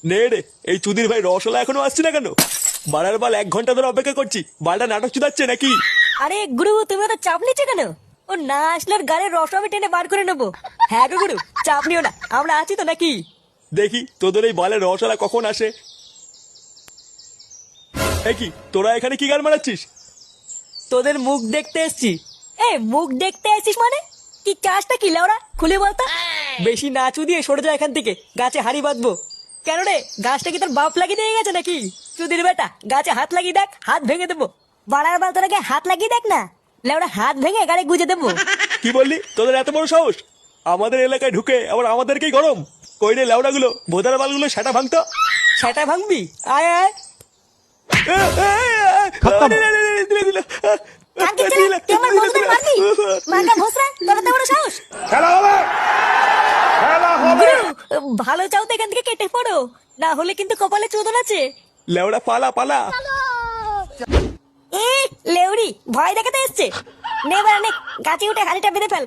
নে রে, এই চুদির ভাই রসলা এখনো আসছে না কেন? বাড়ার বাল 1 ঘন্টা ধরে অপেক্ষা করছি, বালটা নাটক চুদাচ্ছে নাকি? আরে গুরু, তুমি তো চাপ নিচ্ছ কেন? ও না আসলে ওর গাড়ির রস আমি টেনে বার করে নেবো। হ্যাঁ গো গুরু, চাপ নিও না, আমরা আছি তো নাকি? দেখি তোদের এই বালের রসলা কখন আসে। কি তোরা এখানে কি গান মারাচ্ছিস? তোদের মুখ দেখতে এসছি। এ মুখ দেখতে এসছিস মানে? কি কাজটা কি লাউরা, খুলে বলতো। বেশি নাচু দিয়ে সরে যা এখান থেকে, গাছে হাড়ি বাঁধবো। কেন রে, গাছটা কি তোর বাপ লাগিয়ে দিয়ে গেছে নাকি? চুদির বেটা, গাছে হাত লাগিয়ে দেখ, হাত ভেঙে দেবো। বাড়ার বাল তোরাকে হাত লাগিয়ে দেখ না, লাউরা হাত ভেঙে গাড়ি গুজে দেবো। কি বললি? তোদের এত বড় সাহস আমাদের এলাকায় ঢুকে আবার আমাদেরকেই গরম? কই রে লেওড়া গুলো, ভোদার বালগুলো সেটা ভাঙতো। সেটা ভাঙবি? আয় আয়। কাকে ছেড়ে তুই আমার বন্ধুদের মারবি? মার্কা ভোসরা, তোর এত বড় সাহস! খেলা হবে, খেলা হবে। গুরু, ভালো চাও তো এখান থেকে কেটে পড়ো, না হলে কিন্তু কপালে চোদন আছে। লেওড়া পালা পালা। এ লেউড়ি ভয় দেখাতে এসছে। নে বাড়া নে, গাছে উঠে হাড়িটা বেঁধে ফেল।